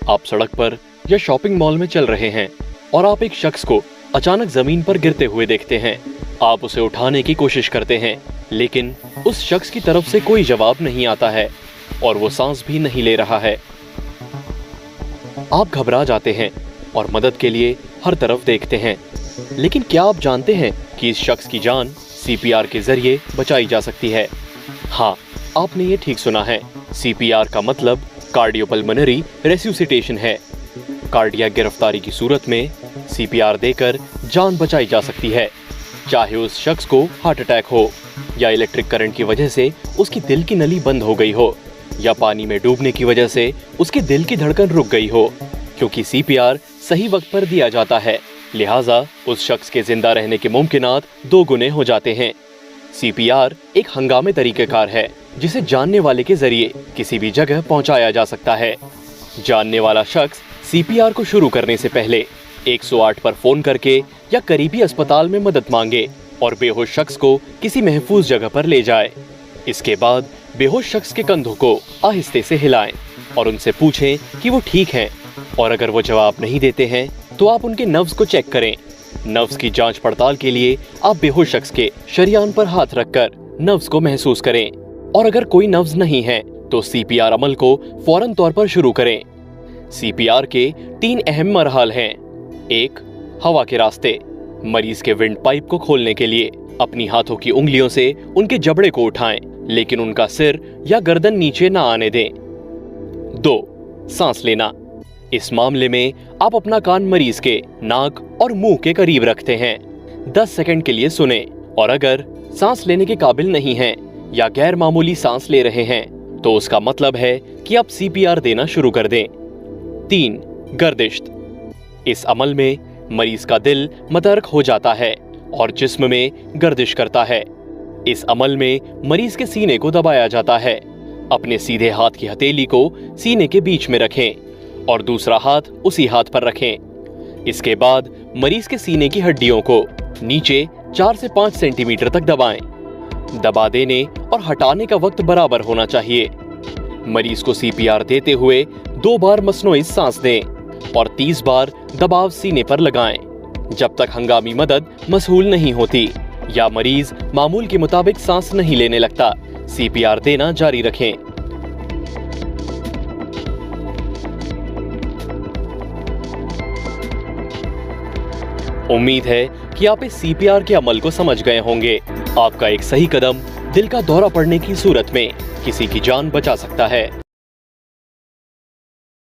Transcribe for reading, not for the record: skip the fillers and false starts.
आप सड़क पर या शॉपिंग मॉल में चल रहे हैं और आप एक शख्स को अचानक जमीन पर गिरते हुए देखते हैं। आप उसे उठाने की कोशिश करते हैं, लेकिन उस शख्स की तरफ से कोई जवाब नहीं आता है और वो सांस भी नहीं ले रहा है। आप घबरा जाते हैं और मदद के लिए हर तरफ देखते हैं, लेकिन क्या आप जानते हैं कि इस शख्स की जान सीपीआर के जरिए बचाई जा सकती है? हाँ, आपने ये ठीक सुना है। सीपीआर का मतलब कार्डियोपल्मोनरी रेसुसिटेशन है। कार्डियक गिरफ्तारी की सूरत में सीपीआर देकर जान बचाई जा सकती है, चाहे उस शख्स को हार्ट अटैक हो, या इलेक्ट्रिक करंट की वजह से उसकी दिल की नली बंद हो गई हो, या पानी में डूबने की वजह से उसके दिल की धड़कन रुक गई हो। क्योंकि सीपीआर सही वक्त पर दिया जाता है, लिहाजा उस शख्स के जिंदा रहने के मुमकिनात 2 गुने हो जाते हैं। सीपीआर एक हंगामे तरीकेकार है जिसे जानने वाले के जरिए किसी भी जगह पहुंचाया जा सकता है। जानने वाला शख्स सीपीआर को शुरू करने से पहले 108 पर फोन करके या करीबी अस्पताल में मदद मांगे और बेहोश शख्स को किसी महफूज जगह पर ले जाए। इसके बाद बेहोश शख्स के कंधों को आहिस्ते से हिलाएं और उनसे पूछें कि वो ठीक हैं, और अगर वो जवाब नहीं देते हैं तो आप उनके नब्ज को चेक करें। नब्ज की जांच पड़ताल के लिए आप बेहोश शख्स के शरीयान पर हाथ रखकर नब्ज को महसूस करें, और अगर कोई नब्ज नहीं है तो सीपीआर अमल को फौरन तौर पर शुरू करें। सीपीआर के 3 अहम मरहल हैं। 1. हवा के रास्ते। मरीज के विंड पाइप को खोलने के लिए अपनी हाथों की उंगलियों से उनके जबड़े को उठाएं, लेकिन उनका सिर या गर्दन नीचे ना आने दें। 2. सांस लेना। इस मामले में आप अपना कान मरीज के नाक और मुंह के करीब रखते हैं। 10 सेकंड के लिए सुने, और अगर सांस लेने के काबिल नहीं हैं या गैर मामूली सांस ले रहे हैं तो उसका मतलब है कि आप सीपीआर देना शुरू कर दें। 3. गर्दिश। इस अमल में मरीज का दिल मतर्क हो जाता है और जिस्म में गर्दिश करता है। इस अमल में मरीज के सीने को दबाया जाता है। अपने सीधे हाथ की हथेली को सीने के बीच में रखें और दूसरा हाथ उसी हाथ पर रखें। इसके बाद मरीज के सीने की हड्डियों को नीचे 4 से 5 सेंटीमीटर तक दबाएं। दबा देने और हटाने का वक्त बराबर होना चाहिए। मरीज को सीपीआर देते हुए 2 बार मसनूई सांस दें और 30 बार दबाव सीने पर लगाएं, जब तक हंगामी मदद मसहूल नहीं होती या मरीज मामूल के मुताबिक सांस नहीं लेने लगता। सीपीआर देना जारी रखें। उम्मीद है कि आप इस सीपीआर के अमल को समझ गए होंगे। आपका एक सही कदम दिल का दौरा पड़ने की सूरत में किसी की जान बचा सकता है।